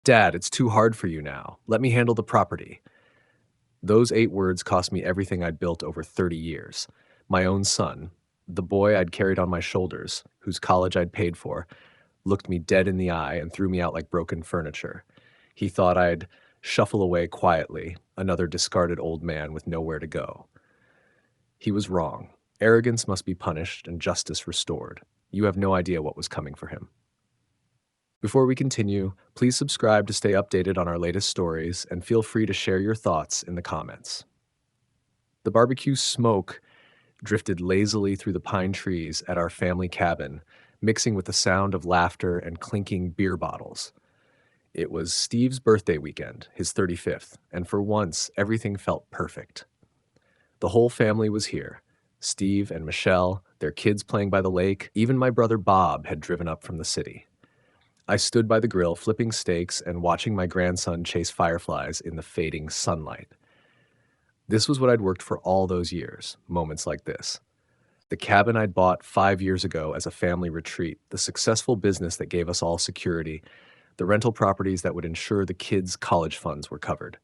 Dad, it's too hard for you now. Let me handle the property. Those 8 words cost me everything I'd built over 30 years. My own son, the boy I'd carried on my shoulders, whose college I'd paid for, looked me dead in the eye and threw me out like broken furniture. He thought I'd shuffle away quietly, another discarded old man with nowhere to go. He was wrong. Arrogance must be punished and justice restored. You have no idea what was coming for him. Before we continue, please subscribe to stay updated on our latest stories and feel free to share your thoughts in the comments. The barbecue smoke drifted lazily through the pine trees at our family cabin, mixing with the sound of laughter and clinking beer bottles. It was Steve's birthday weekend, his 35th, and for once, everything felt perfect. The whole family was here. Steve and Michelle, their kids playing by the lake, even my brother Bob had driven up from the city. I stood by the grill, flipping steaks and watching my grandson chase fireflies in the fading sunlight. This was what I'd worked for all those years, moments like this. The cabin I'd bought 5 years ago as a family retreat, the successful business that gave us all security, the rental properties that would ensure the kids' college funds were covered.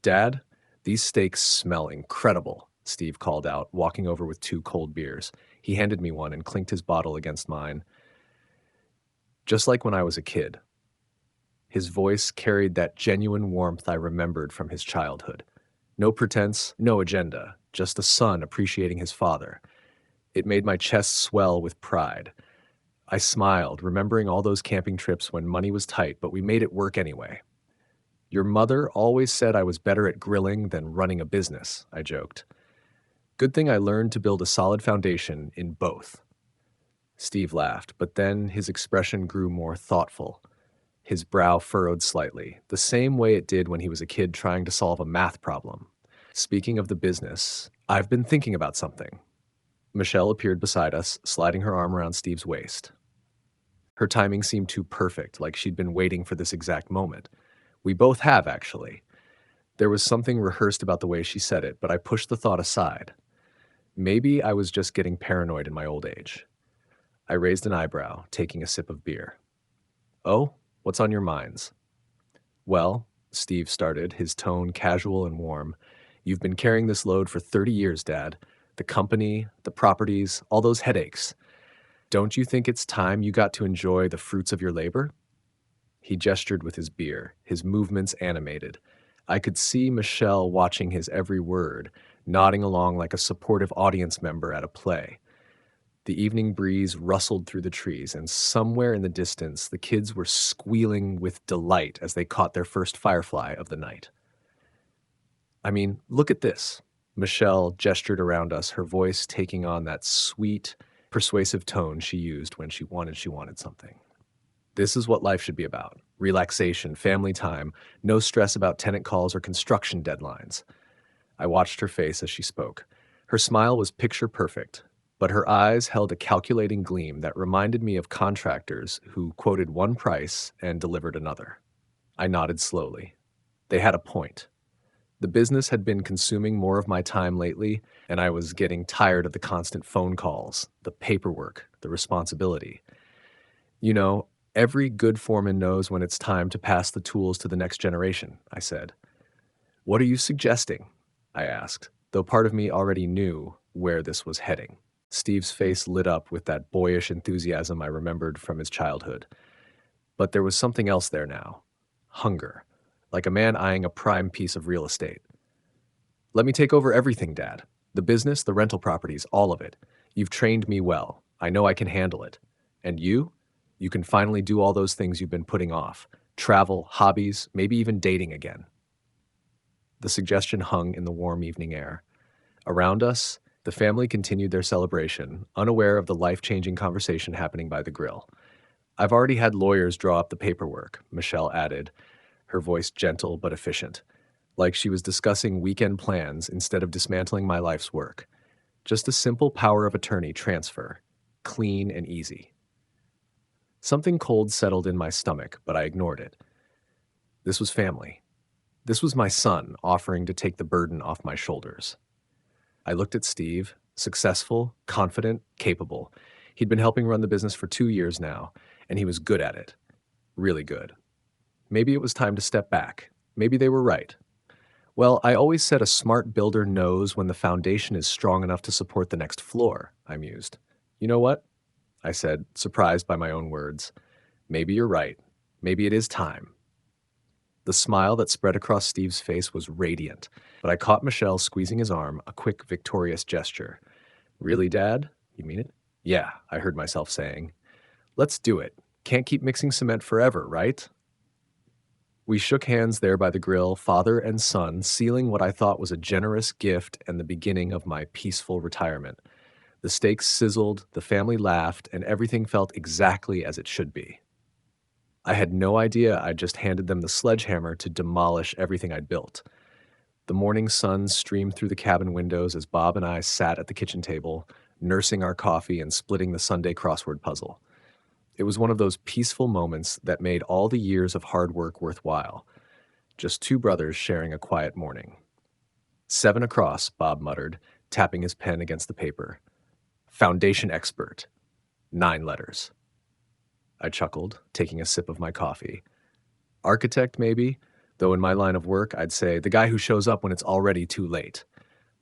Dad, these steaks smell incredible, Steve called out, walking over with 2 cold beers. He handed me one and clinked his bottle against mine. Just like when I was a kid. His voice carried that genuine warmth I remembered from his childhood. No pretense, no agenda, just a son appreciating his father. It made my chest swell with pride. I smiled, remembering all those camping trips when money was tight, but we made it work anyway. Your mother always said I was better at grilling than running a business, I joked. Good thing I learned to build a solid foundation in both. Steve laughed, but then his expression grew more thoughtful. His brow furrowed slightly, the same way it did when he was a kid trying to solve a math problem. Speaking of the business, I've been thinking about something. Michelle appeared beside us, sliding her arm around Steve's waist. Her timing seemed too perfect, like she'd been waiting for this exact moment. We both have, actually. There was something rehearsed about the way she said it, but I pushed the thought aside. Maybe I was just getting paranoid in my old age. I raised an eyebrow, taking a sip of beer. Oh, what's on your minds? Well, Steve started, his tone casual and warm. You've been carrying this load for 30 years, Dad. The company, the properties, all those headaches. Don't you think it's time you got to enjoy the fruits of your labor? He gestured with his beer, his movements animated. I could see Michelle watching his every word, nodding along like a supportive audience member at a play. The evening breeze rustled through the trees, and somewhere in the distance, the kids were squealing with delight as they caught their first firefly of the night. I mean, look at this. Michelle gestured around us, her voice taking on that sweet, persuasive tone she used when she wanted something. This is what life should be about. Relaxation, family time, no stress about tenant calls or construction deadlines. I watched her face as she spoke. Her smile was picture perfect, but her eyes held a calculating gleam that reminded me of contractors who quoted one price and delivered another. I nodded slowly. They had a point. The business had been consuming more of my time lately, and I was getting tired of the constant phone calls, the paperwork, the responsibility. You know, every good foreman knows when it's time to pass the tools to the next generation, I said. What are you suggesting? I asked, though part of me already knew where this was heading. Steve's face lit up with that boyish enthusiasm I remembered from his childhood. But there was something else there now. Hunger. Like a man eyeing a prime piece of real estate. Let me take over everything, Dad. The business, the rental properties, all of it. You've trained me well. I know I can handle it. And you? You can finally do all those things you've been putting off. Travel, hobbies, maybe even dating again. The suggestion hung in the warm evening air. Around us, the family continued their celebration, unaware of the life-changing conversation happening by the grill. I've already had lawyers draw up the paperwork, Michelle added, her voice gentle but efficient, like she was discussing weekend plans instead of dismantling my life's work. Just a simple power of attorney transfer, clean and easy. Something cold settled in my stomach, but I ignored it. This was family. This was my son offering to take the burden off my shoulders. I looked at Steve, successful, confident, capable. He'd been helping run the business for 2 years now, and he was good at it. Really good. Maybe it was time to step back. Maybe they were right. Well, I always said a smart builder knows when the foundation is strong enough to support the next floor, I mused. You know what? I said, surprised by my own words. Maybe you're right. Maybe it is time. The smile that spread across Steve's face was radiant, but I caught Michelle squeezing his arm, a quick, victorious gesture. Really, Dad? You mean it? Yeah, I heard myself saying. Let's do it. Can't keep mixing cement forever, right? We shook hands there by the grill, father and son, sealing what I thought was a generous gift and the beginning of my peaceful retirement. The steaks sizzled, the family laughed, and everything felt exactly as it should be. I had no idea I'd just handed them the sledgehammer to demolish everything I'd built. The morning sun streamed through the cabin windows as Bob and I sat at the kitchen table, nursing our coffee and splitting the Sunday crossword puzzle. It was one of those peaceful moments that made all the years of hard work worthwhile. Just two brothers sharing a quiet morning. 7 across, Bob muttered, tapping his pen against the paper. Foundation expert. 9 letters. I chuckled, taking a sip of my coffee. Architect, maybe? Though in my line of work, I'd say the guy who shows up when it's already too late.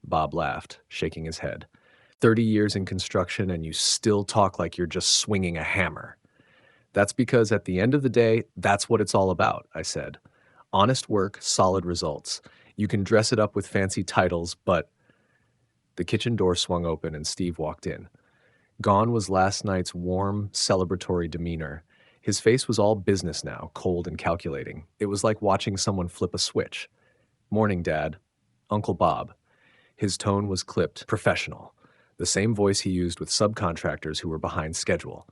Bob laughed, shaking his head. 30 years in construction and you still talk like you're just swinging a hammer. That's because at the end of the day, that's what it's all about, I said. Honest work, solid results. You can dress it up with fancy titles, but... The kitchen door swung open and Steve walked in. Gone was last night's warm, celebratory demeanor. His face was all business now, cold and calculating. It was like watching someone flip a switch. Morning, Dad. Uncle Bob. His tone was clipped, professional. The same voice he used with subcontractors who were behind schedule.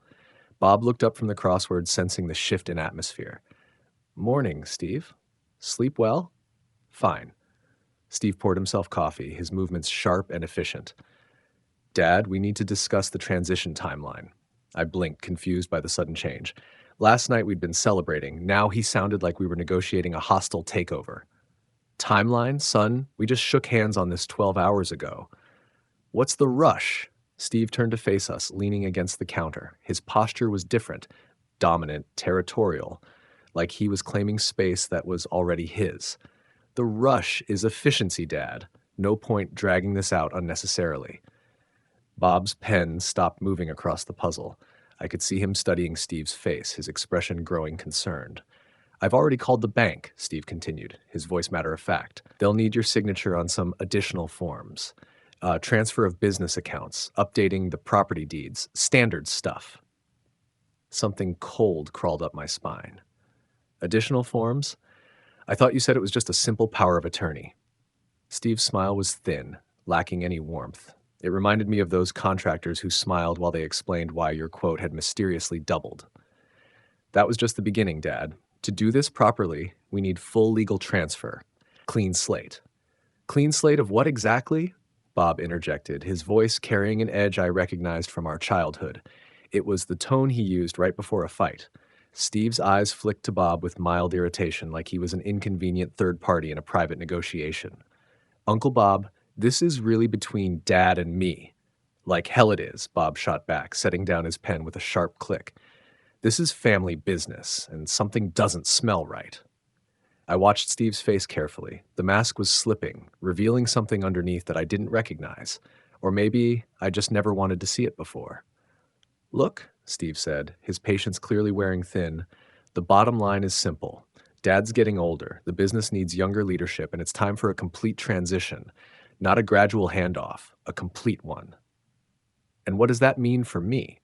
Bob looked up from the crossword, sensing the shift in atmosphere. Morning, Steve. Sleep well? Fine. Steve poured himself coffee, his movements sharp and efficient. Dad, we need to discuss the transition timeline. I blinked, confused by the sudden change. Last night we'd been celebrating. Now he sounded like we were negotiating a hostile takeover. Timeline, son? We just shook hands on this 12 hours ago. What's the rush? Steve turned to face us, leaning against the counter. His posture was different, dominant, territorial, like he was claiming space that was already his. The rush is efficiency, Dad. No point dragging this out unnecessarily. Bob's pen stopped moving across the puzzle. I could see him studying Steve's face, his expression growing concerned. I've already called the bank, Steve continued, his voice matter of fact. They'll need your signature on some additional forms. Transfer of business accounts, updating the property deeds, standard stuff. Something cold crawled up my spine. Additional forms? I thought you said it was just a simple power of attorney. Steve's smile was thin, lacking any warmth. It reminded me of those contractors who smiled while they explained why your quote had mysteriously doubled. That was just the beginning, Dad. To do this properly, we need full legal transfer. Clean slate. Clean slate of what exactly? Bob interjected, his voice carrying an edge I recognized from our childhood. It was the tone he used right before a fight. Steve's eyes flicked to Bob with mild irritation, like he was an inconvenient third party in a private negotiation. Uncle Bob, this is really between Dad and me. Like hell it is, Bob shot back, setting down his pen with a sharp click. This is family business, and something doesn't smell right. I watched Steve's face carefully. The mask was slipping, revealing something underneath that I didn't recognize. Or maybe I just never wanted to see it before. Look, Steve said, his patience clearly wearing thin. The bottom line is simple. Dad's getting older, the business needs younger leadership, and it's time for a complete transition. Not a gradual handoff, a complete one. And what does that mean for me?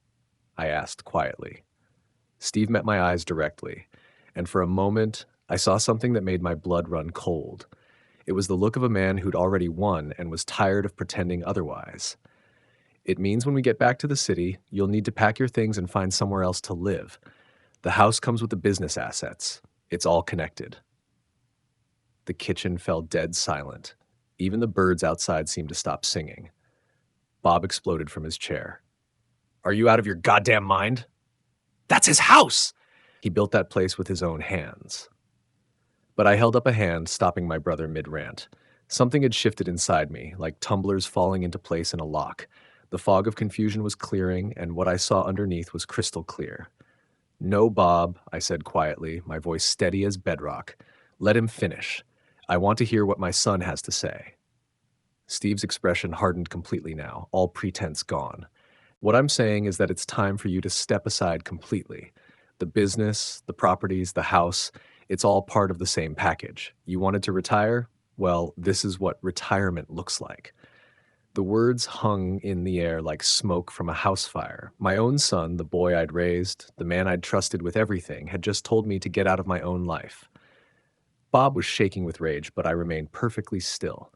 I asked quietly. Steve met my eyes directly, and for a moment, I saw something that made my blood run cold. It was the look of a man who'd already won and was tired of pretending otherwise. It means when we get back to the city, you'll need to pack your things and find somewhere else to live. The house comes with the business assets. It's all connected. The kitchen fell dead silent. Even the birds outside seemed to stop singing. Bob exploded from his chair. Are you out of your goddamn mind? That's his house! He built that place with his own hands. But I held up a hand, stopping my brother mid-rant. Something had shifted inside me, like tumblers falling into place in a lock. The fog of confusion was clearing, and what I saw underneath was crystal clear. No, Bob, I said quietly, my voice steady as bedrock. Let him finish. I want to hear what my son has to say. Steve's expression hardened completely now, all pretense gone. What I'm saying is that it's time for you to step aside completely. The business, the properties, the house, it's all part of the same package. You wanted to retire? Well, this is what retirement looks like. The words hung in the air like smoke from a house fire. My own son, the boy I'd raised, the man I'd trusted with everything, had just told me to get out of my own life. Bob was shaking with rage, but I remained perfectly still.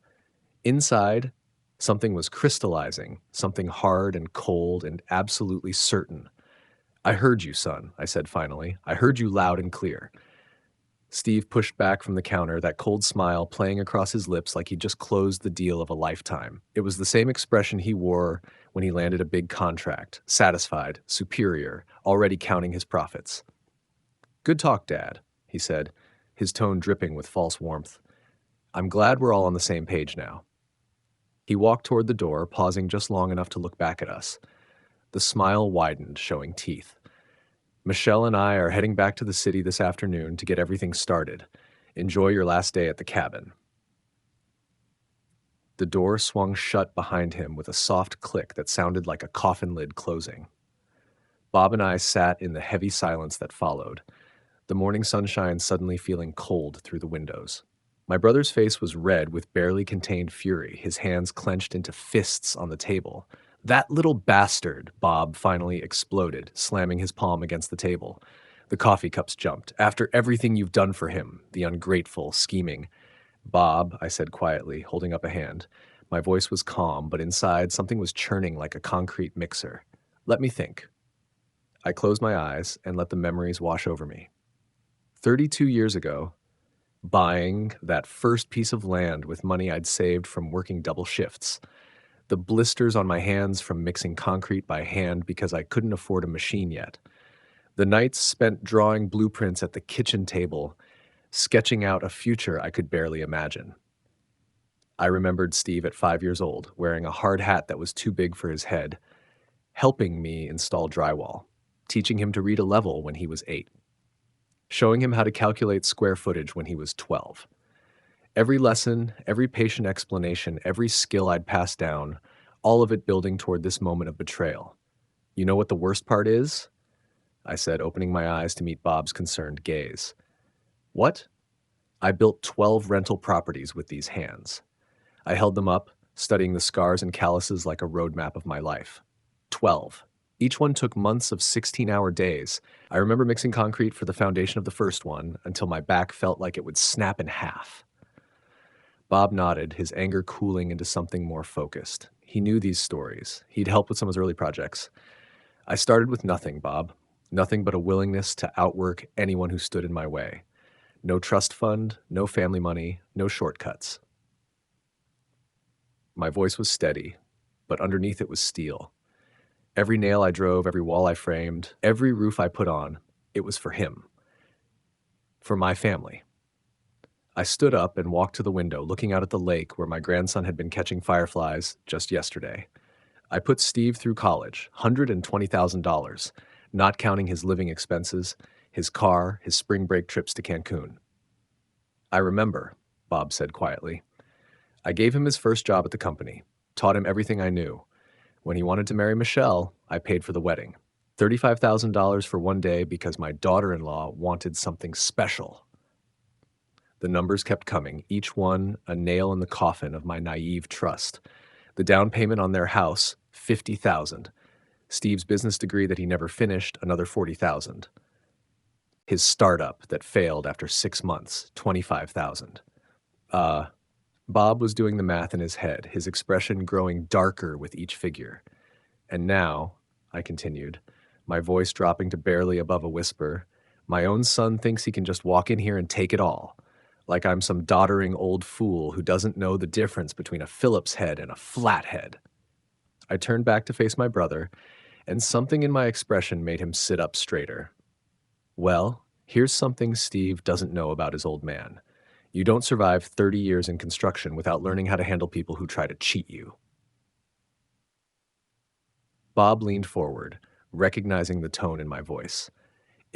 Inside, something was crystallizing, something hard and cold and absolutely certain. I heard you, son, I said finally. I heard you loud and clear. Steve pushed back from the counter, that cold smile playing across his lips like he'd just closed the deal of a lifetime. It was the same expression he wore when he landed a big contract, satisfied, superior, already counting his profits. Good talk, Dad, he said, his tone dripping with false warmth. I'm glad we're all on the same page now. He walked toward the door, pausing just long enough to look back at us. The smile widened, showing teeth. Michelle and I are heading back to the city this afternoon to get everything started. Enjoy your last day at the cabin. The door swung shut behind him with a soft click that sounded like a coffin lid closing. Bob and I sat in the heavy silence that followed, the morning sunshine suddenly feeling cold through the windows. My brother's face was red with barely contained fury, his hands clenched into fists on the table. That little bastard, Bob finally exploded, slamming his palm against the table. The coffee cups jumped. After everything you've done for him, the ungrateful, scheming. Bob, I said quietly, holding up a hand. My voice was calm, but inside something was churning like a concrete mixer. Let me think. I closed my eyes and let the memories wash over me. 32 years ago, buying that first piece of land with money I'd saved from working double shifts. The blisters on my hands from mixing concrete by hand because I couldn't afford a machine yet. The nights spent drawing blueprints at the kitchen table, sketching out a future I could barely imagine. I remembered Steve at 5 years old, wearing a hard hat that was too big for his head, helping me install drywall, teaching him to read a level when he was 8, showing him how to calculate square footage when he was 12. Every lesson, every patient explanation, every skill I'd passed down, all of it building toward this moment of betrayal. You know what the worst part is? I said, opening my eyes to meet Bob's concerned gaze. What? I built 12 rental properties with these hands. I held them up, studying the scars and calluses like a roadmap of my life. 12. Each one took months of 16-hour days. I remember mixing concrete for the foundation of the first one until my back felt like it would snap in half. Bob nodded, his anger cooling into something more focused. He knew these stories. He'd helped with some of his early projects. I started with nothing, Bob. Nothing but a willingness to outwork anyone who stood in my way. No trust fund, no family money, no shortcuts. My voice was steady, but underneath it was steel. Every nail I drove, every wall I framed, every roof I put on, it was for him. For my family. I stood up and walked to the window, looking out at the lake where my grandson had been catching fireflies just yesterday. I put Steve through college, $120,000, not counting his living expenses, his car, his spring break trips to Cancun. I remember, Bob said quietly. I gave him his first job at the company, taught him everything I knew. When he wanted to marry Michelle, I paid for the wedding. $35,000 for one day because my daughter-in-law wanted something special. The numbers kept coming, each one a nail in the coffin of my naive trust. The down payment on their house, $50,000. Steve's business degree that he never finished, another $40,000. His startup that failed after 6 months, $25,000. Bob was doing the math in his head, his expression growing darker with each figure. And now, I continued, my voice dropping to barely above a whisper, my own son thinks he can just walk in here and take it all, like I'm some doddering old fool who doesn't know the difference between a Phillips head and a flat head. I turned back to face my brother, and something in my expression made him sit up straighter. Well, here's something Steve doesn't know about his old man. You don't survive 30 years in construction without learning how to handle people who try to cheat you. Bob leaned forward, recognizing the tone in my voice.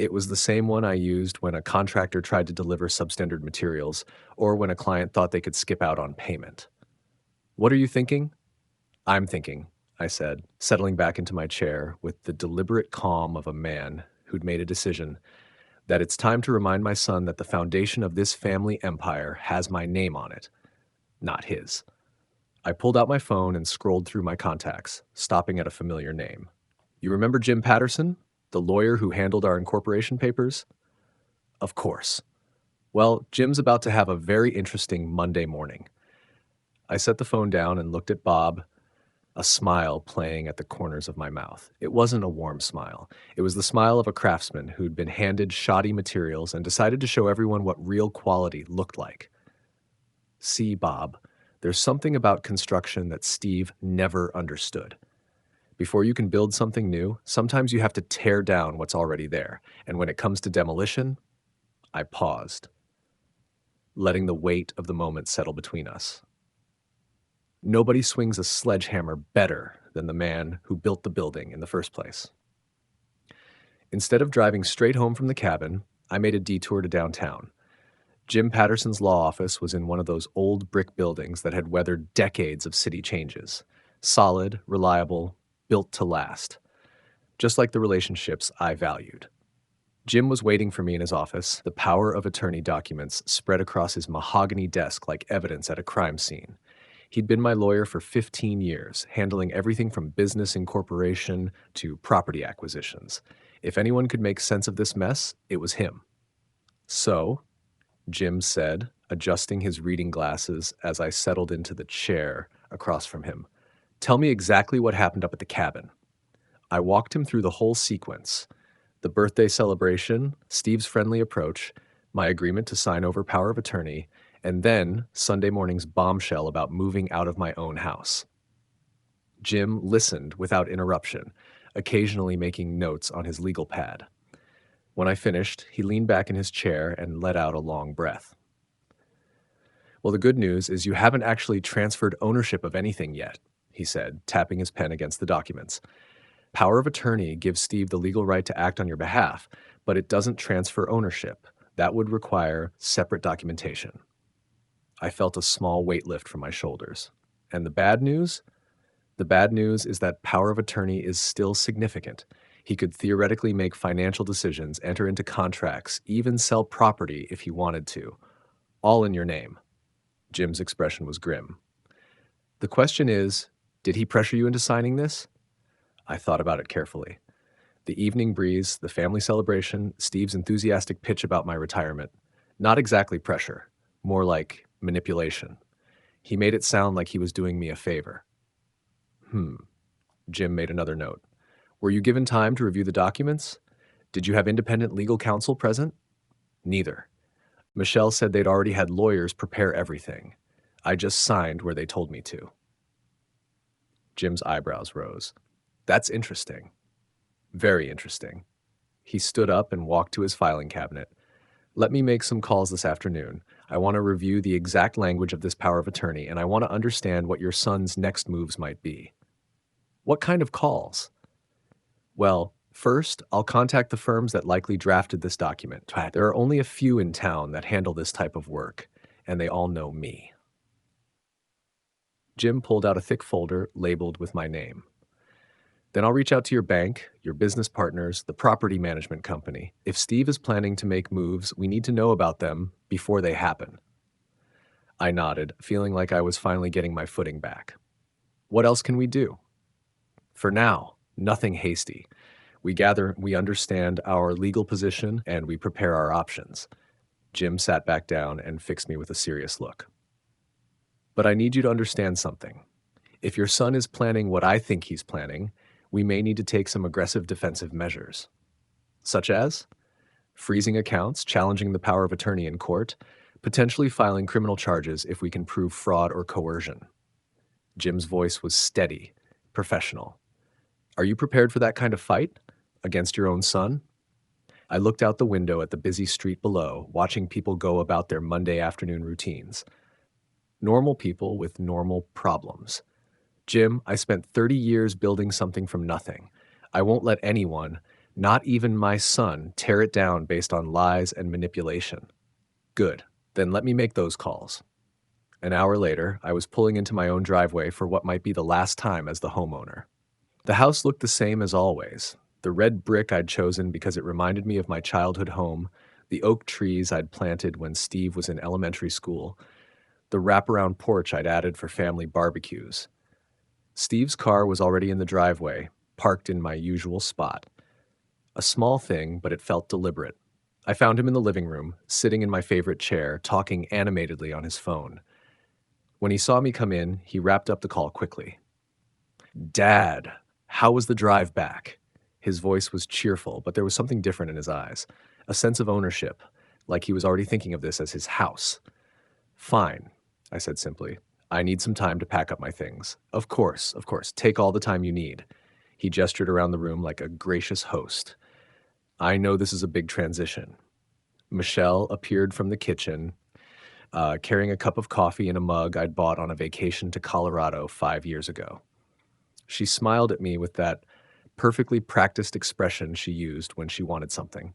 It was the same one I used when a contractor tried to deliver substandard materials or when a client thought they could skip out on payment. What are you thinking? I'm thinking, I said, settling back into my chair with the deliberate calm of a man who'd made a decision, that it's time to remind my son that the foundation of this family empire has my name on it, not his. I pulled out my phone and scrolled through my contacts, stopping at a familiar name. You remember Jim Patterson, the lawyer who handled our incorporation papers? Of course. Well, Jim's about to have a very interesting Monday morning. I set the phone down and looked at Bob, a smile playing at the corners of my mouth. It wasn't a warm smile. It was the smile of a craftsman who'd been handed shoddy materials and decided to show everyone what real quality looked like. See, Bob, there's something about construction that Steve never understood. Before you can build something new, sometimes you have to tear down what's already there. And when it comes to demolition, I paused, letting the weight of the moment settle between us. Nobody swings a sledgehammer better than the man who built the building in the first place. Instead of driving straight home from the cabin, I made a detour to downtown. Jim Patterson's law office was in one of those old brick buildings that had weathered decades of city changes. Solid, reliable, built to last. Just like the relationships I valued. Jim was waiting for me in his office, the power of attorney documents spread across his mahogany desk like evidence at a crime scene. He'd been my lawyer for 15 years, handling everything from business incorporation to property acquisitions. If anyone could make sense of this mess, it was him. So, Jim said, adjusting his reading glasses as I settled into the chair across from him, tell me exactly what happened up at the cabin. I walked him through the whole sequence. The birthday celebration, Steve's friendly approach, my agreement to sign over power of attorney, and then Sunday morning's bombshell about moving out of my own house. Jim listened without interruption, occasionally making notes on his legal pad. When I finished, he leaned back in his chair and let out a long breath. Well, the good news is you haven't actually transferred ownership of anything yet, he said, tapping his pen against the documents. Power of attorney gives Steve the legal right to act on your behalf, but it doesn't transfer ownership. That would require separate documentation. I felt a small weight lift from my shoulders. And the bad news? The bad news is that power of attorney is still significant. He could theoretically make financial decisions, enter into contracts, even sell property if he wanted to. All in your name. Jim's expression was grim. The question is, did he pressure you into signing this? I thought about it carefully. The evening breeze, the family celebration, Steve's enthusiastic pitch about my retirement. Not exactly pressure, more like manipulation. He made it sound like he was doing me a favor. Jim made another note. Were you given time to review the documents? Did you have independent legal counsel present? Neither. Michelle said they'd already had lawyers prepare everything. I just signed where they told me to. Jim's eyebrows rose. That's interesting. Very interesting. He stood up and walked to his filing cabinet. Let me make some calls this afternoon. I want to review the exact language of this power of attorney, and I want to understand what your son's next moves might be. What kind of calls? Well, first, I'll contact the firms that likely drafted this document. There are only a few in town that handle this type of work, and they all know me. Jim pulled out a thick folder labeled with my name. Then I'll reach out to your bank, your business partners, the property management company. If Steve is planning to make moves, we need to know about them before they happen. I nodded, feeling like I was finally getting my footing back. What else can we do? For now, nothing hasty. We understand our legal position, and we prepare our options. Jim sat back down and fixed me with a serious look. But I need you to understand something. If your son is planning what I think he's planning, we may need to take some aggressive defensive measures. Such as freezing accounts, challenging the power of attorney in court, potentially filing criminal charges if we can prove fraud or coercion. Jim's voice was steady, professional. Are you prepared for that kind of fight? Against your own son? I looked out the window at the busy street below, watching people go about their Monday afternoon routines. Normal people with normal problems. Jim, I spent 30 years building something from nothing. I won't let anyone, Not even my son tear it down based on lies and manipulation. Good. Then let me make those calls. An hour later, I was pulling into my own driveway for what might be the last time as the homeowner. The house looked the same as always. The red brick I'd chosen because it reminded me of my childhood home, the oak trees I'd planted when Steve was in elementary school, the wraparound porch I'd added for family barbecues. Steve's car was already in the driveway, parked in my usual spot. A small thing, but it felt deliberate. I found him in the living room, sitting in my favorite chair, talking animatedly on his phone. When he saw me come in, he wrapped up the call quickly. "Dad, how was the drive back?" His voice was cheerful, but there was something different in his eyes, a sense of ownership, like he was already thinking of this as his house. "Fine," I said simply. "I need some time to pack up my things." Of course, of course. Take all the time you need." He gestured around the room like a gracious host. "I know this is a big transition." Michelle appeared from the kitchen, carrying a cup of coffee in a mug I'd bought on a vacation to Colorado 5 years ago. She smiled at me with that perfectly practiced expression she used when she wanted something.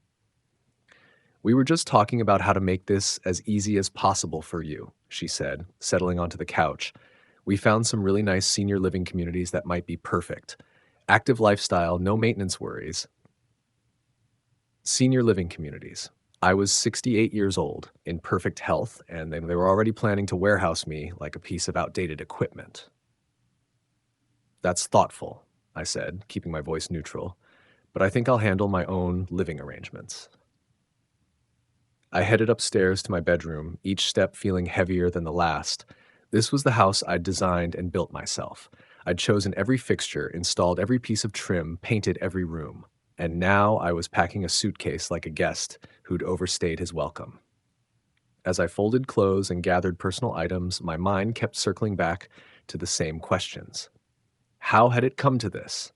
"We were just talking about how to make this as easy as possible for you," she said, settling onto the couch. "We found some really nice senior living communities that might be perfect. Active lifestyle, no maintenance worries. Senior living communities. I was 68 years old, in perfect health, and they were already planning to warehouse me like a piece of outdated equipment." "That's thoughtful," I said, keeping my voice neutral, "but I think I'll handle my own living arrangements." I headed upstairs to my bedroom, each step feeling heavier than the last. This was the house I'd designed and built myself. I'd chosen every fixture, installed every piece of trim, painted every room. And now I was packing a suitcase like a guest who'd overstayed his welcome. As I folded clothes and gathered personal items, my mind kept circling back to the same questions. How had it come to this?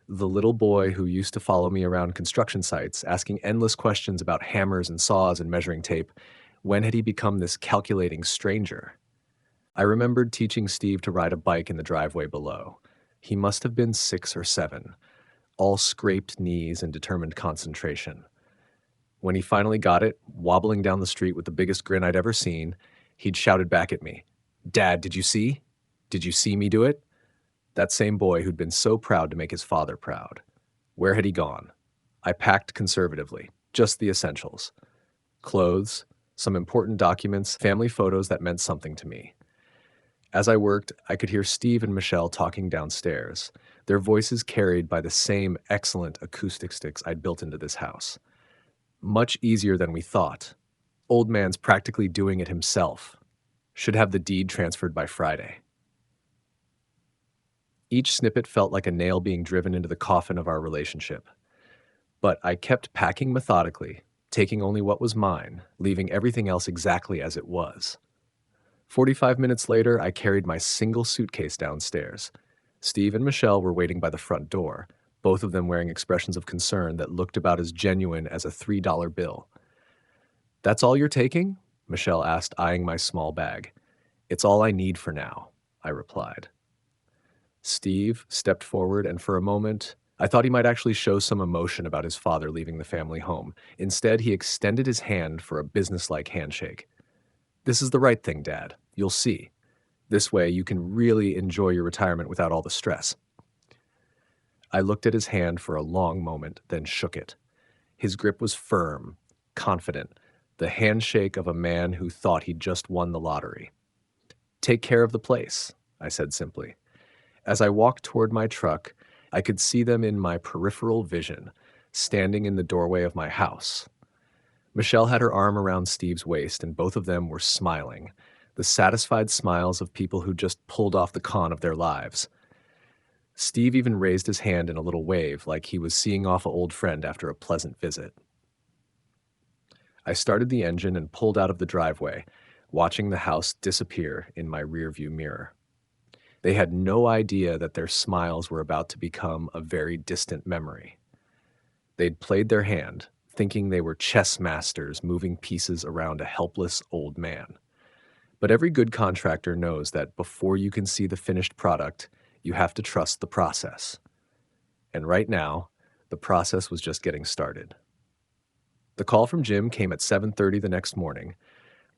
The little boy who used to follow me around construction sites, asking endless questions about hammers and saws and measuring tape, when had he become this calculating stranger? I remembered teaching Steve to ride a bike in the driveway below. He must have been 6 or 7, all scraped knees and determined concentration. When he finally got it, wobbling down the street with the biggest grin I'd ever seen, he'd shouted back at me, "Dad, did you see? Did you see me do it?" That same boy who'd been so proud to make his father proud. Where had he gone? I packed conservatively, just the essentials. Clothes, some important documents, family photos that meant something to me. As I worked, I could hear Steve and Michelle talking downstairs, their voices carried by the same excellent acoustic sticks I'd built into this house. Much easier than we thought. Old man's practically doing it himself. Should have the deed transferred by Friday. Each snippet felt like a nail being driven into the coffin of our relationship. But I kept packing methodically, taking only what was mine, leaving everything else exactly as it was. 45 minutes later, I carried my single suitcase downstairs. Steve and Michelle were waiting by the front door, both of them wearing expressions of concern that looked about as genuine as a $3 bill. "That's all you're taking?" Michelle asked, eyeing my small bag. "It's all I need for now," I replied. Steve stepped forward, and for a moment, I thought he might actually show some emotion about his father leaving the family home. Instead, he extended his hand for a businesslike handshake. "This is the right thing, Dad. You'll see. This way, you can really enjoy your retirement without all the stress." I looked at his hand for a long moment, then shook it. His grip was firm, confident, the handshake of a man who thought he'd just won the lottery. "Take care of the place," I said simply. As I walked toward my truck, I could see them in my peripheral vision, standing in the doorway of my house. Michelle had her arm around Steve's waist, and both of them were smiling, the satisfied smiles of people who just pulled off the con of their lives. Steve even raised his hand in a little wave, like he was seeing off an old friend after a pleasant visit. I started the engine and pulled out of the driveway, watching the house disappear in my rearview mirror. They had no idea that their smiles were about to become a very distant memory. They'd played their hand, thinking they were chess masters moving pieces around a helpless old man. But every good contractor knows that before you can see the finished product, you have to trust the process. And right now, The process was just getting started. The call from Jim came at 7:30 the next morning,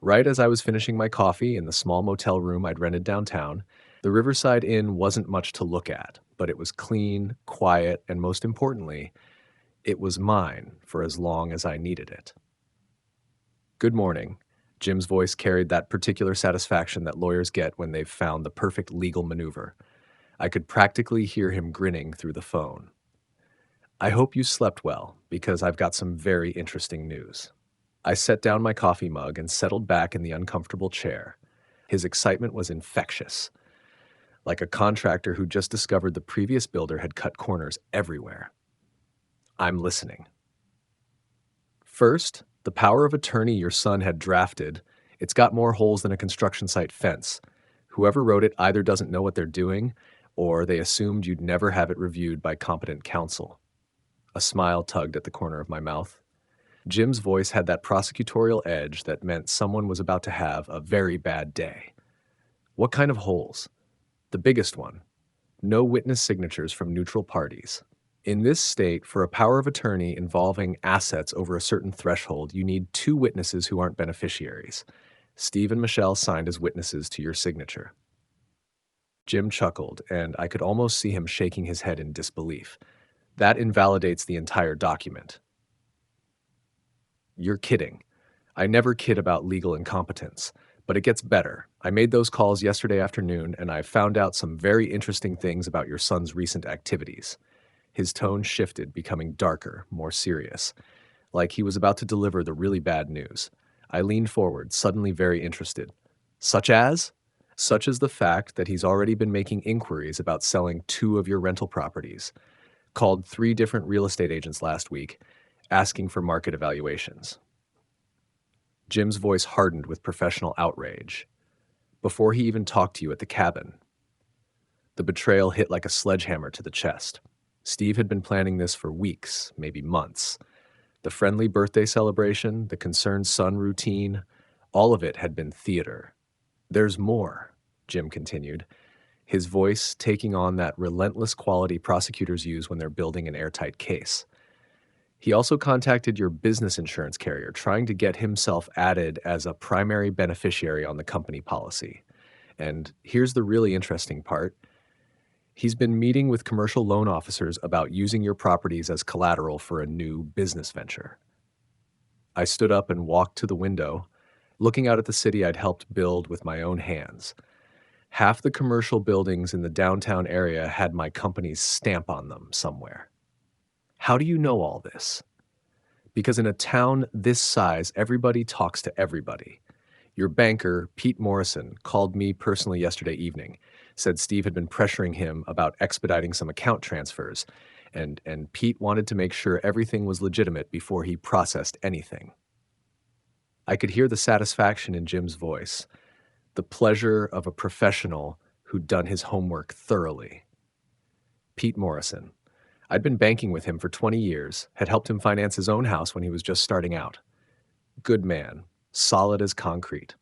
right as I was finishing my coffee in the small motel room I'd rented downtown. The Riverside Inn wasn't much to look at, but it was clean, quiet, and most importantly, it was mine for as long as I needed it. "Good morning." Jim's voice carried that particular satisfaction that lawyers get when they've found the perfect legal maneuver. I could practically hear him grinning through the phone. "I hope you slept well, because I've got some very interesting news." I set down my coffee mug and settled back in the uncomfortable chair. His excitement was infectious, like a contractor who just discovered the previous builder had cut corners everywhere. "I'm listening." "First, the power of attorney your son had drafted, it's got more holes than a construction site fence. Whoever wrote it either doesn't know what they're doing, or they assumed you'd never have it reviewed by competent counsel." A smile tugged at the corner of my mouth. Jim's voice had that prosecutorial edge that meant someone was about to have a very bad day. "What kind of holes?" "The biggest one. No witness signatures from neutral parties. In this state, for a power of attorney involving assets over a certain threshold, you need two witnesses who aren't beneficiaries. Steve and Michelle signed as witnesses to your signature." Jim chuckled, and I could almost see him shaking his head in disbelief. "That invalidates the entire document." "You're kidding." "I never kid about legal incompetence, but it gets better. I made those calls yesterday afternoon, and I found out some very interesting things about your son's recent activities." His tone shifted, becoming darker, more serious, like he was about to deliver the really bad news. I leaned forward, suddenly very interested. "Such as?" "Such as the fact that he's already been making inquiries about selling 2 of your rental properties. Called 3 different real estate agents last week, asking for market evaluations." Jim's voice hardened with professional outrage. "Before he even talked to you at the cabin." The betrayal hit like a sledgehammer to the chest. Steve had been planning this for weeks, maybe months. The friendly birthday celebration, the concerned son routine, all of it had been theater. "There's more," Jim continued, his voice taking on that relentless quality prosecutors use when they're building an airtight case. "He also contacted your business insurance carrier, trying to get himself added as a primary beneficiary on the company policy. And here's the really interesting part. He's been meeting with commercial loan officers about using your properties as collateral for a new business venture." I stood up and walked to the window, looking out at the city I'd helped build with my own hands. Half the commercial buildings in the downtown area had my company's stamp on them somewhere. "How do you know all this?" "Because in a town this size, everybody talks to everybody. Your banker, Pete Morrison, called me personally yesterday evening, said Steve had been pressuring him about expediting some account transfers, and Pete wanted to make sure everything was legitimate before he processed anything." I could hear the satisfaction in Jim's voice, the pleasure of a professional who'd done his homework thoroughly. Pete Morrison. I'd been banking with him for 20 years, had helped him finance his own house when he was just starting out. Good man, solid as concrete.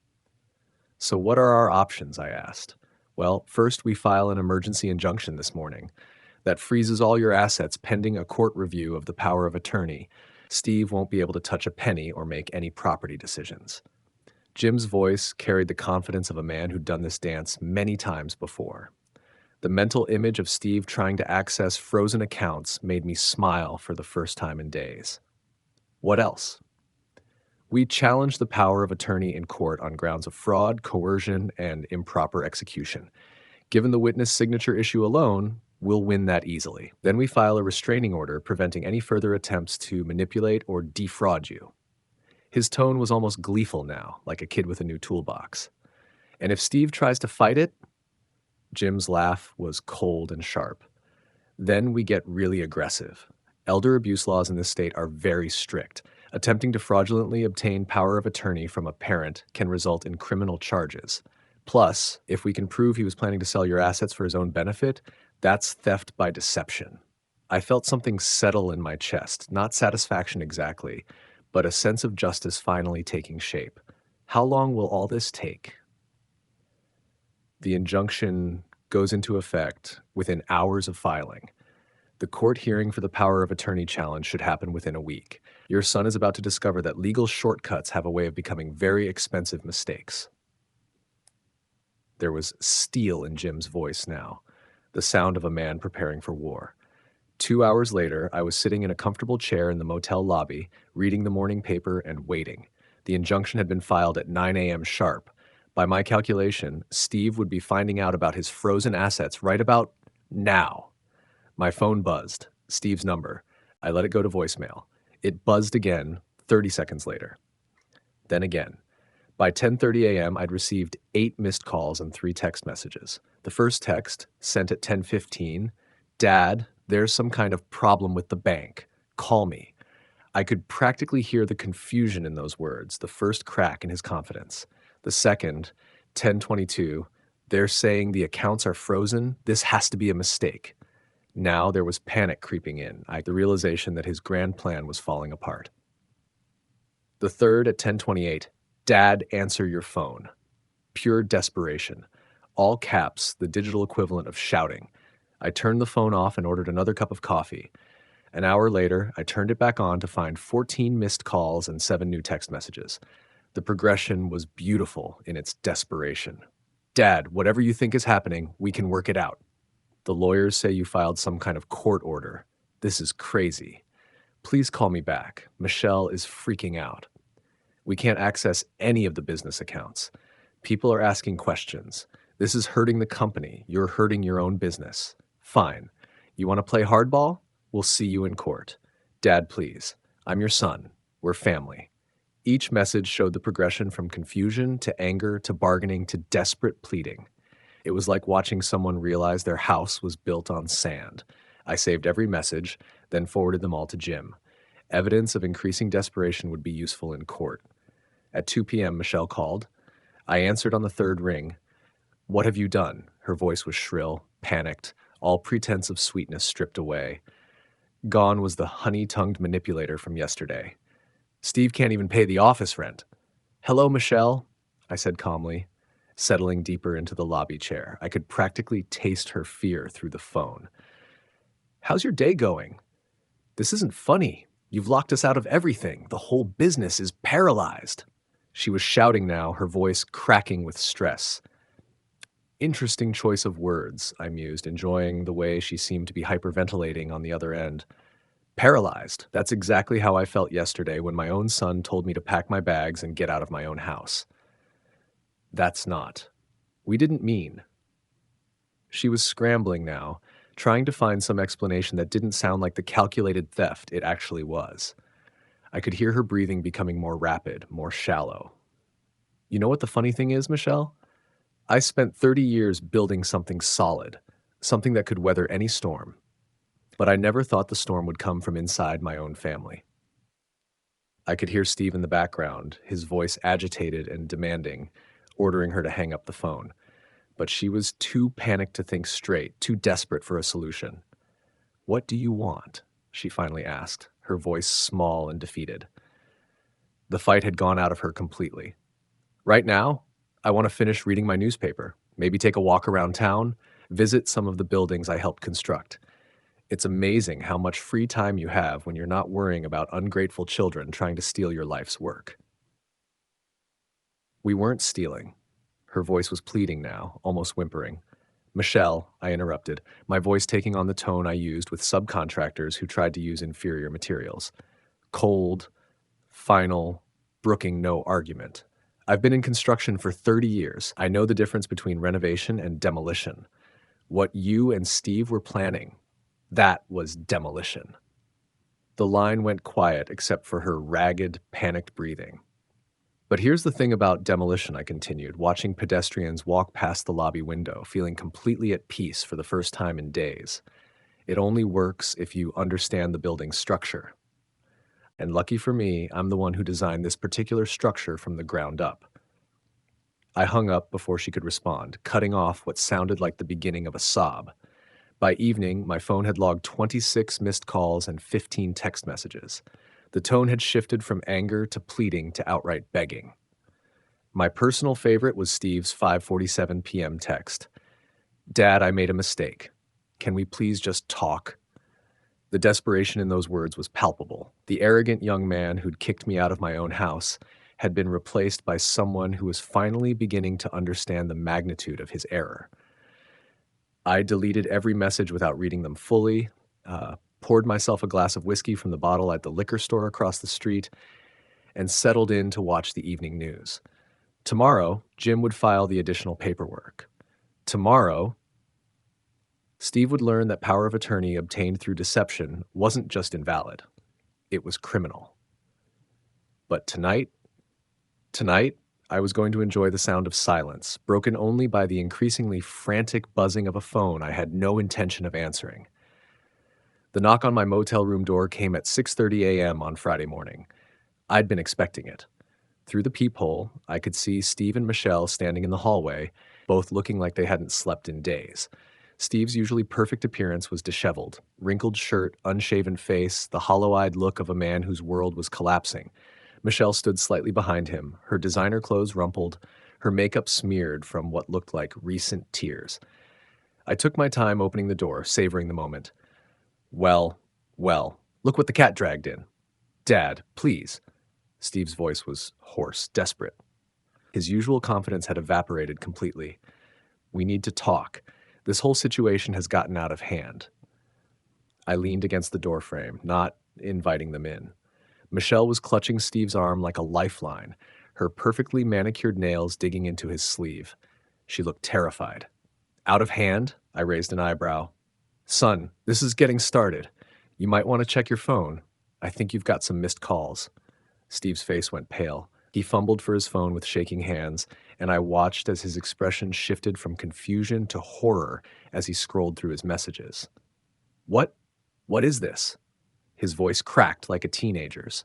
"So what are our options?" I asked. "Well, first we file an emergency injunction this morning that freezes all your assets pending a court review of the power of attorney. Steve won't be able to touch a penny or make any property decisions." Jim's voice carried the confidence of a man who'd done this dance many times before. The mental image of Steve trying to access frozen accounts made me smile for the first time in days. "What else?" "We challenge the power of attorney in court on grounds of fraud, coercion, and improper execution. Given the witness signature issue alone, we'll win that easily. Then we file a restraining order preventing any further attempts to manipulate or defraud you." His tone was almost gleeful now, like a kid with a new toolbox. "And if Steve tries to fight it?" Jim's laugh was cold and sharp. "Then we get really aggressive. Elder abuse laws in this state are very strict. Attempting to fraudulently obtain power of attorney from a parent can result in criminal charges. Plus, if we can prove he was planning to sell your assets for his own benefit, that's theft by deception." I felt something settle in my chest, not satisfaction exactly, but a sense of justice finally taking shape. How long will all this take? The injunction goes into effect within hours of filing. The court hearing for the power of attorney challenge should happen within a week. Your son is about to discover that legal shortcuts have a way of becoming very expensive mistakes. There was steel in Jim's voice now, the sound of a man preparing for war. 2 hours later, I was sitting in a comfortable chair in the motel lobby, reading the morning paper and waiting. The injunction had been filed at 9 a.m. sharp. By my calculation, Steve would be finding out about his frozen assets right about now. My phone buzzed. Steve's number. I let it go to voicemail. It buzzed again 30 seconds later. Then again. By 10:30 a.m., I'd received 8 missed calls and 3 text messages. The first text, sent at 10:15, "Dad, there's some kind of problem with the bank. Call me." I could practically hear the confusion in those words, the first crack in his confidence. The second, 10:22, "They're saying the accounts are frozen. This has to be a mistake." Now there was panic creeping in, the realization that his grand plan was falling apart. The third at 10:28, "Dad, answer your phone." Pure desperation. All caps, the digital equivalent of shouting. I turned the phone off and ordered another cup of coffee. An hour later, I turned it back on to find 14 missed calls and 7 new text messages. The progression was beautiful in its desperation. "Dad, whatever you think is happening, we can work it out." "The lawyers say you filed some kind of court order. This is crazy. Please call me back. Michelle is freaking out. We can't access any of the business accounts. People are asking questions. This is hurting the company. You're hurting your own business. Fine. You want to play hardball? We'll see you in court. Dad, please. I'm your son. We're family." Each message showed the progression from confusion to anger to bargaining to desperate pleading. It was like watching someone realize their house was built on sand. I saved every message, then forwarded them all to Jim. Evidence of increasing desperation would be useful in court. At 2 p.m., Michelle called. I answered on the third ring. "What have you done?" Her voice was shrill, panicked, all pretense of sweetness stripped away. Gone was the honey-tongued manipulator from yesterday. "Steve can't even pay the office rent." "Hello, Michelle," I said calmly, settling deeper into the lobby chair. I could practically taste her fear through the phone. "How's your day going?" "This isn't funny. You've locked us out of everything. The whole business is paralyzed." She was shouting now, her voice cracking with stress. Interesting choice of words, I mused, enjoying the way she seemed to be hyperventilating on the other end. Paralyzed. That's exactly how I felt yesterday when my own son told me to pack my bags and get out of my own house. That's not. We didn't mean. She was scrambling now, trying to find some explanation that didn't sound like the calculated theft it actually was. I could hear her breathing becoming more rapid, more shallow. "You know what the funny thing is, Michelle? I spent 30 years building something solid, something that could weather any storm. But I never thought the storm would come from inside my own family." I could hear Steve in the background, his voice agitated and demanding, ordering her to hang up the phone. But she was too panicked to think straight, too desperate for a solution. "What do you want?" she finally asked, her voice small and defeated. The fight had gone out of her completely. "Right now, I want to finish reading my newspaper, maybe take a walk around town, visit some of the buildings I helped construct. It's amazing how much free time you have when you're not worrying about ungrateful children trying to steal your life's work." "We weren't stealing." Her voice was pleading now, almost whimpering. "Michelle," I interrupted, my voice taking on the tone I used with subcontractors who tried to use inferior materials. Cold, final, brooking no argument. I've been in construction for 30 years. I know the difference between renovation and demolition. What you and Steve were planning, that was demolition." The line went quiet except for her ragged, panicked breathing. "But here's the thing about demolition," I continued, watching pedestrians walk past the lobby window, feeling completely at peace for the first time in days. "It only works if you understand the building's structure. And lucky for me, I'm the one who designed this particular structure from the ground up." I hung up before she could respond, cutting off what sounded like the beginning of a sob. By evening, my phone had logged 26 missed calls and 15 text messages. The tone had shifted from anger to pleading to outright begging. My personal favorite was Steve's 5:47 p.m. text. "Dad, I made a mistake. Can we please just talk?" The desperation in those words was palpable. The arrogant young man who'd kicked me out of my own house had been replaced by someone who was finally beginning to understand the magnitude of his error. I deleted every message without reading them fully, poured myself a glass of whiskey from the bottle at the liquor store across the street, and settled in to watch the evening news. Tomorrow, Jim would file the additional paperwork. Tomorrow, Steve would learn that power of attorney obtained through deception wasn't just invalid, it was criminal. But tonight, I was going to enjoy the sound of silence, broken only by the increasingly frantic buzzing of a phone I had no intention of answering. The knock on my motel room door came at 6:30 a.m. on Friday morning. I'd been expecting it. Through the peephole, I could see Steve and Michelle standing in the hallway, both looking like they hadn't slept in days. Steve's usually perfect appearance was disheveled, wrinkled shirt, unshaven face, the hollow-eyed look of a man whose world was collapsing. Michelle stood slightly behind him, her designer clothes rumpled, her makeup smeared from what looked like recent tears. I took my time opening the door, savoring the moment. Well, look what the cat dragged in. Dad, please. Steve's voice was hoarse, desperate. His usual confidence had evaporated completely. We need to talk. This whole situation has gotten out of hand. I leaned against the doorframe, not inviting them in. Michelle was clutching Steve's arm like a lifeline, her perfectly manicured nails digging into his sleeve. She looked terrified. Out of hand? I raised an eyebrow. Son, this is getting started. You might want to check your phone. I think you've got some missed calls. Steve's face went pale. He fumbled for his phone with shaking hands, and I watched as his expression shifted from confusion to horror as he scrolled through his messages. What is this? His voice cracked like a teenager's.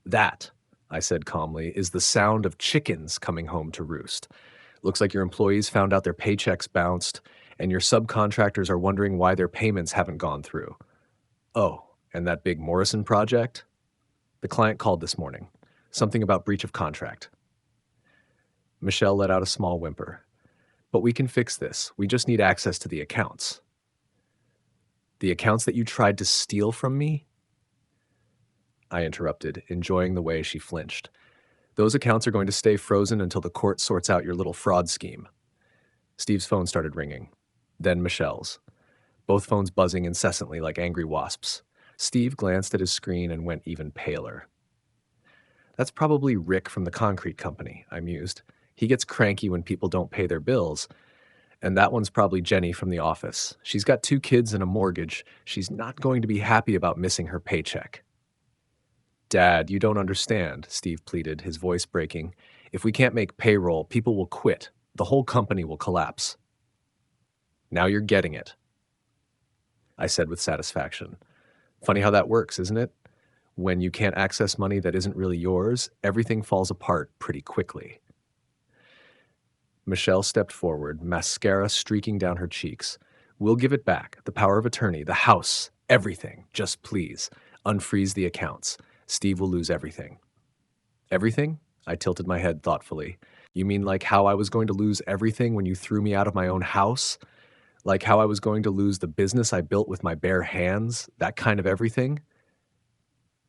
That, I said calmly, is the sound of chickens coming home to roost. Looks like your employees found out their paychecks bounced, and your subcontractors are wondering why their payments haven't gone through. Oh, and that big Morrison project? The client called this morning. Something about breach of contract. Michelle let out a small whimper. But we can fix this. We just need access to the accounts. The accounts that you tried to steal from me? I interrupted, enjoying the way she flinched. Those accounts are going to stay frozen until the court sorts out your little fraud scheme. Steve's phone started ringing. Then Michelle's. Both phones buzzing incessantly like angry wasps. Steve glanced at his screen and went even paler. That's probably Rick from the concrete company, I mused. He gets cranky when people don't pay their bills. And that one's probably Jenny from the office. She's got 2 kids and a mortgage. She's not going to be happy about missing her paycheck. Dad, you don't understand, Steve pleaded, his voice breaking. If we can't make payroll, people will quit. The whole company will collapse. Now you're getting it, I said with satisfaction. Funny how that works, isn't it? When you can't access money that isn't really yours, everything falls apart pretty quickly. Michelle stepped forward, mascara streaking down her cheeks. We'll give it back, the power of attorney, the house, everything. Just please, unfreeze the accounts. Steve will lose everything. Everything? I tilted my head thoughtfully. You mean like how I was going to lose everything when you threw me out of my own house? Like how I was going to lose the business I built with my bare hands? That kind of everything?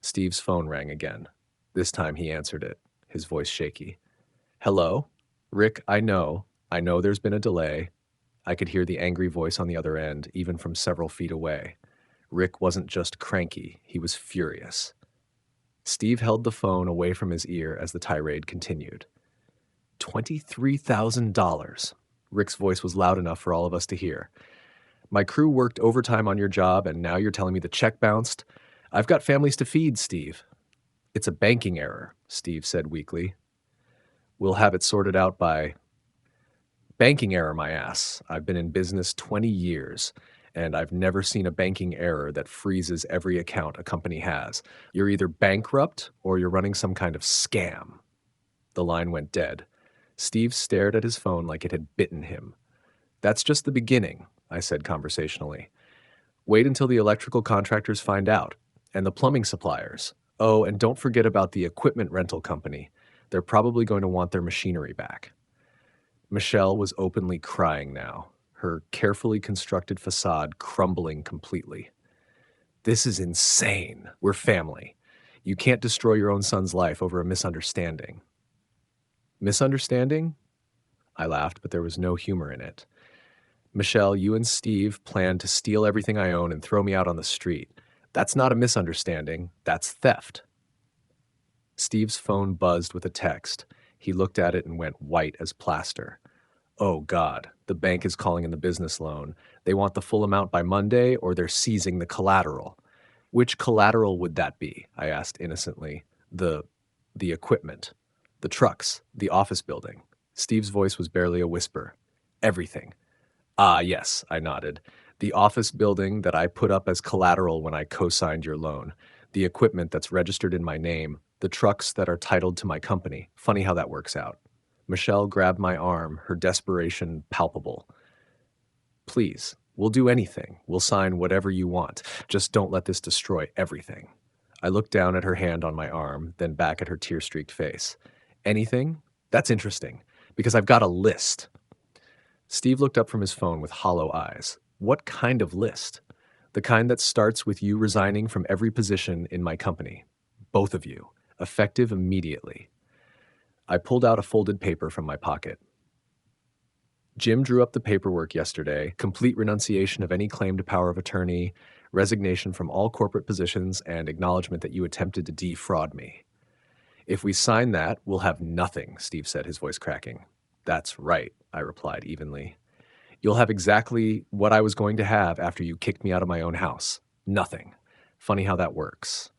Steve's phone rang again. This time he answered it, his voice shaky. Hello? Rick, I know there's been a delay. I could hear the angry voice on the other end, even from several feet away. Rick wasn't just cranky, he was furious. Steve held the phone away from his ear as the tirade continued. $23,000. Rick's voice was loud enough for all of us to hear. My crew worked overtime on your job, and now you're telling me the check bounced? I've got families to feed, Steve. It's a banking error, Steve said weakly. We'll have it sorted out by... Banking error, my ass. I've been in business 20 years, and I've never seen a banking error that freezes every account a company has. You're either bankrupt or you're running some kind of scam. The line went dead. Steve stared at his phone like it had bitten him. That's just the beginning, I said conversationally. Wait until the electrical contractors find out, and the plumbing suppliers. Oh, and don't forget about the equipment rental company. They're probably going to want their machinery back. Michelle was openly crying now, her carefully constructed facade crumbling completely. This is insane. We're family. You can't destroy your own son's life over a misunderstanding. Misunderstanding? I laughed, but there was no humor in it. Michelle, you and Steve planned to steal everything I own and throw me out on the street. That's not a misunderstanding. That's theft. Steve's phone buzzed with a text. He looked at it and went white as plaster. Oh, God, the bank is calling in the business loan. They want the full amount by Monday, or they're seizing the collateral. Which collateral would that be? I asked innocently. The, the equipment, the trucks, the office building. Steve's voice was barely a whisper. Everything. Ah, yes, I nodded. The office building that I put up as collateral when I co-signed your loan. The equipment that's registered in my name. The trucks that are titled to my company. Funny how that works out. Michelle grabbed my arm, her desperation palpable. Please, we'll do anything. We'll sign whatever you want. Just don't let this destroy everything. I looked down at her hand on my arm, then back at her tear-streaked face. Anything? That's interesting, because I've got a list. Steve looked up from his phone with hollow eyes. What kind of list? The kind that starts with you resigning from every position in my company. Both of you. Effective immediately. I pulled out a folded paper from my pocket. Jim drew up the paperwork yesterday, complete renunciation of any claim to power of attorney, resignation from all corporate positions, and acknowledgement that you attempted to defraud me. If we sign that, we'll have nothing, Steve said, his voice cracking. That's right, I replied evenly. You'll have exactly what I was going to have after you kicked me out of my own house. Nothing. Funny how that works.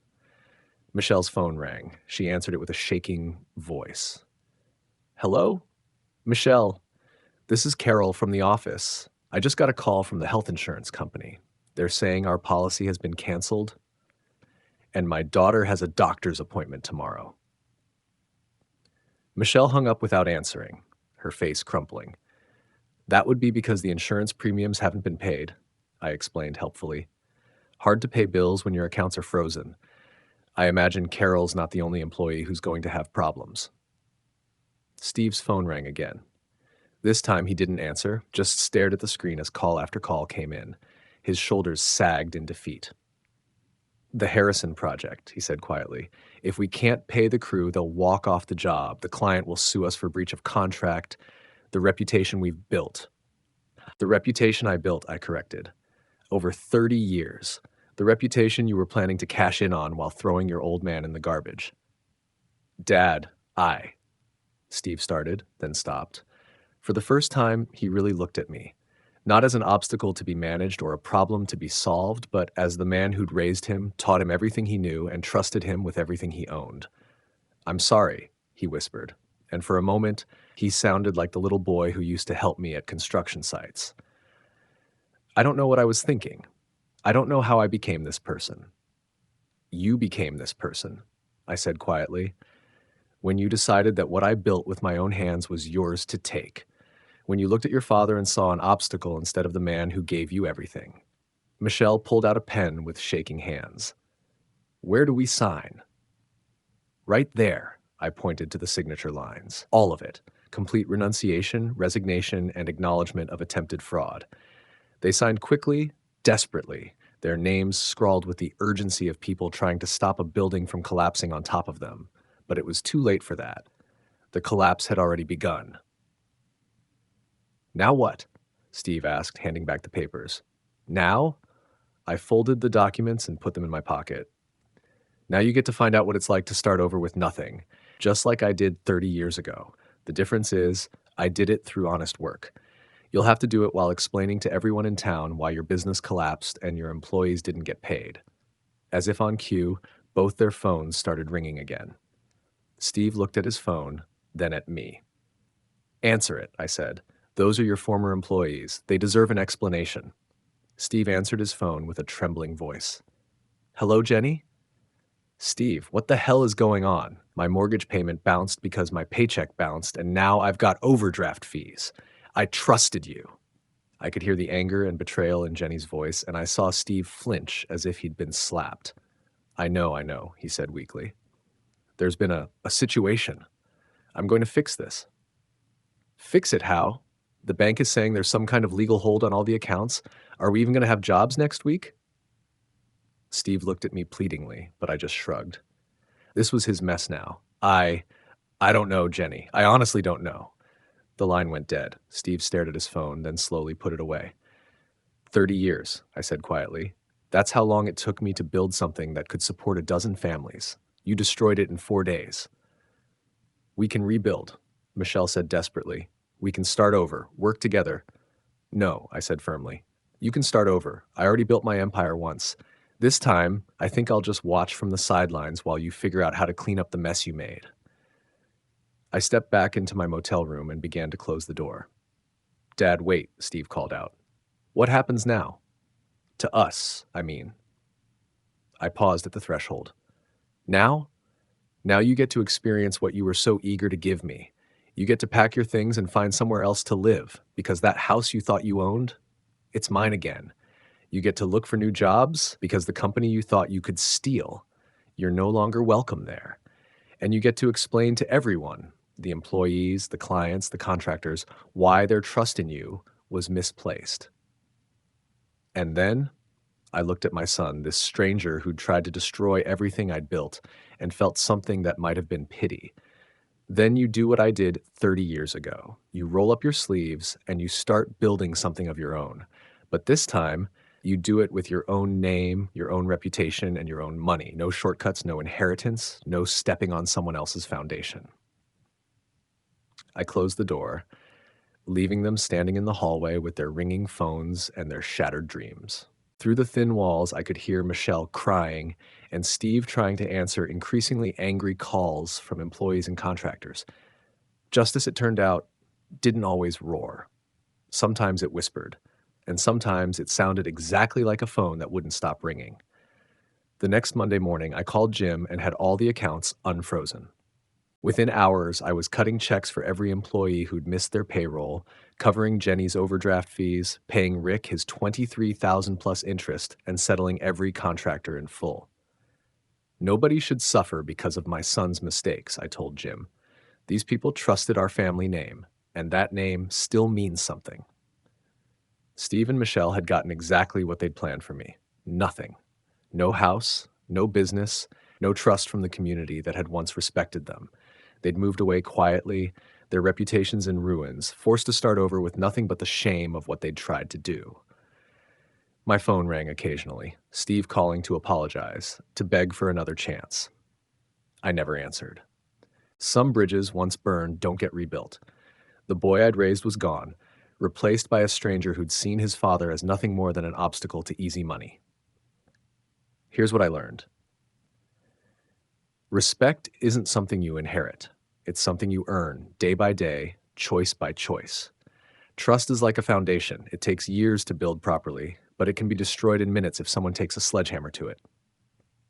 Michelle's phone rang. She answered it with a shaking voice. Hello? Michelle, this is Carol from the office. I just got a call from the health insurance company. They're saying our policy has been canceled, and my daughter has a doctor's appointment tomorrow. Michelle hung up without answering, her face crumpling. That would be because the insurance premiums haven't been paid, I explained helpfully. Hard to pay bills when your accounts are frozen. I imagine Carol's not the only employee who's going to have problems. Steve's phone rang again. This time he didn't answer, just stared at the screen as call after call came in. His shoulders sagged in defeat. The Harrison Project, he said quietly. If we can't pay the crew, they'll walk off the job. The client will sue us for breach of contract. The reputation we've built. The reputation I built, I corrected. Over 30 years. The reputation you were planning to cash in on while throwing your old man in the garbage. Dad, Steve started, then stopped. For the first time, he really looked at me. Not as an obstacle to be managed or a problem to be solved, but as the man who'd raised him, taught him everything he knew, and trusted him with everything he owned. I'm sorry, he whispered, and for a moment, he sounded like the little boy who used to help me at construction sites. I don't know what I was thinking. I don't know how I became this person. You became this person, I said quietly, when you decided that what I built with my own hands was yours to take. When you looked at your father and saw an obstacle instead of the man who gave you everything. Michelle pulled out a pen with shaking hands. Where do we sign? Right there, I pointed to the signature lines. All of it. Complete renunciation, resignation, and acknowledgement of attempted fraud. They signed quickly, desperately, their names scrawled with the urgency of people trying to stop a building from collapsing on top of them. But it was too late for that. The collapse had already begun. Now what? Steve asked, handing back the papers. Now? I folded the documents and put them in my pocket. Now you get to find out what it's like to start over with nothing, just like I did 30 years ago. The difference is, I did it through honest work. You'll have to do it while explaining to everyone in town why your business collapsed and your employees didn't get paid. As if on cue, both their phones started ringing again. Steve looked at his phone, then at me. Answer it, I said. Those are your former employees. They deserve an explanation. Steve answered his phone with a trembling voice. Hello, Jenny? Steve, what the hell is going on? My mortgage payment bounced because my paycheck bounced, and now I've got overdraft fees. I trusted you. I could hear the anger and betrayal in Jenny's voice, and I saw Steve flinch as if he'd been slapped. I know, he said weakly. There's been a situation. I'm going to fix this. Fix it how? The bank is saying there's some kind of legal hold on all the accounts. Are we even going to have jobs next week? Steve looked at me pleadingly, but I just shrugged. This was his mess now. I don't know, Jenny. I honestly don't know. The line went dead. Steve stared at his phone, then slowly put it away. 30 years, I said quietly. That's how long it took me to build something that could support a dozen families. You destroyed it in 4 days. We can rebuild, Michelle said desperately. We can start over, work together. No, I said firmly. You can start over. I already built my empire once. This time, I think I'll just watch from the sidelines while you figure out how to clean up the mess you made. I stepped back into my motel room and began to close the door. Dad, wait, Steve called out. What happens now? To us, I mean. I paused at the threshold. Now? Now you get to experience what you were so eager to give me. You get to pack your things and find somewhere else to live, because that house you thought you owned, it's mine again. You get to look for new jobs because the company you thought you could steal, you're no longer welcome there. And you get to explain to everyone, the employees, the clients, the contractors, why their trust in you was misplaced. And then I looked at my son, this stranger who'd tried to destroy everything I'd built, and felt something that might have been pity. Then you do what I did 30 years ago. You roll up your sleeves and you start building something of your own. But this time, you do it with your own name, your own reputation, and your own money. No shortcuts, no inheritance, no stepping on someone else's foundation. I closed the door, leaving them standing in the hallway with their ringing phones and their shattered dreams. Through the thin walls, I could hear Michelle crying and Steve trying to answer increasingly angry calls from employees and contractors. Justice, it turned out, didn't always roar. Sometimes it whispered, and sometimes it sounded exactly like a phone that wouldn't stop ringing. The next Monday morning, I called Jim and had all the accounts unfrozen. Within hours, I was cutting checks for every employee who'd missed their payroll, covering Jenny's overdraft fees, paying Rick his $23,000 plus interest, and settling every contractor in full. Nobody should suffer because of my son's mistakes, I told Jim. These people trusted our family name, and that name still means something. Steve and Michelle had gotten exactly what they'd planned for me. Nothing. No house, no business, no trust from the community that had once respected them. They'd moved away quietly, their reputations in ruins, forced to start over with nothing but the shame of what they'd tried to do. My phone rang occasionally, Steve calling to apologize, to beg for another chance. I never answered. Some bridges once burned don't get rebuilt. The boy I'd raised was gone, replaced by a stranger who'd seen his father as nothing more than an obstacle to easy money. Here's what I learned. Respect isn't something you inherit. It's something you earn, day by day, choice by choice. Trust is like a foundation. It takes years to build properly, but it can be destroyed in minutes if someone takes a sledgehammer to it.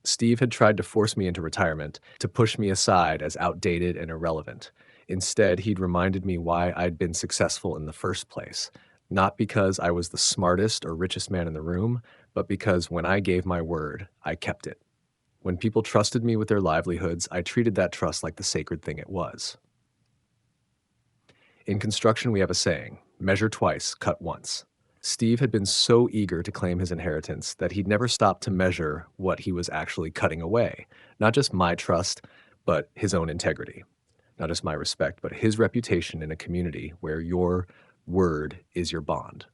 Steve had tried to force me into retirement, to push me aside as outdated and irrelevant. Instead, he'd reminded me why I'd been successful in the first place. Not because I was the smartest or richest man in the room, but because when I gave my word, I kept it. When people trusted me with their livelihoods, I treated that trust like the sacred thing it was. In construction, we have a saying, measure twice, cut once. Steve had been so eager to claim his inheritance that he'd never stopped to measure what he was actually cutting away. Not just my trust, but his own integrity. Not just my respect, but his reputation in a community where your word is your bond.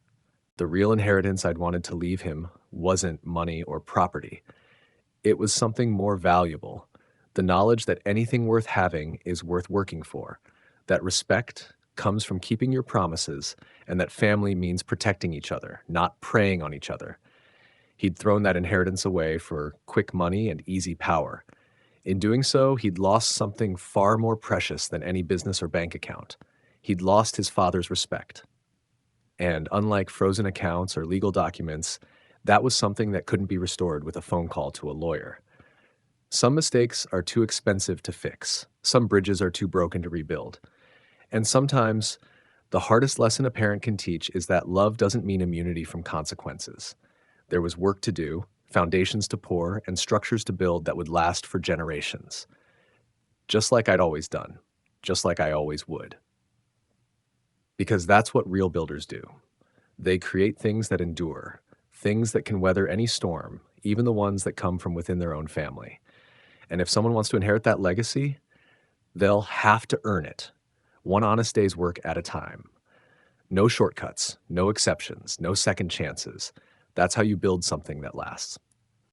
The real inheritance I'd wanted to leave him wasn't money or property. It was something more valuable, the knowledge that anything worth having is worth working for, that respect comes from keeping your promises, and that family means protecting each other, not preying on each other. He'd thrown that inheritance away for quick money and easy power. In doing so, he'd lost something far more precious than any business or bank account. He'd lost his father's respect. And unlike frozen accounts or legal documents, that was something that couldn't be restored with a phone call to a lawyer. Some mistakes are too expensive to fix. Some bridges are too broken to rebuild. And sometimes, the hardest lesson a parent can teach is that love doesn't mean immunity from consequences. There was work to do, foundations to pour, and structures to build that would last for generations. Just like I'd always done. Just like I always would. Because that's what real builders do. They create things that endure, things that can weather any storm, even the ones that come from within their own family. And if someone wants to inherit that legacy, they'll have to earn it, one honest day's work at a time. No shortcuts, no exceptions, no second chances. That's how you build something that lasts.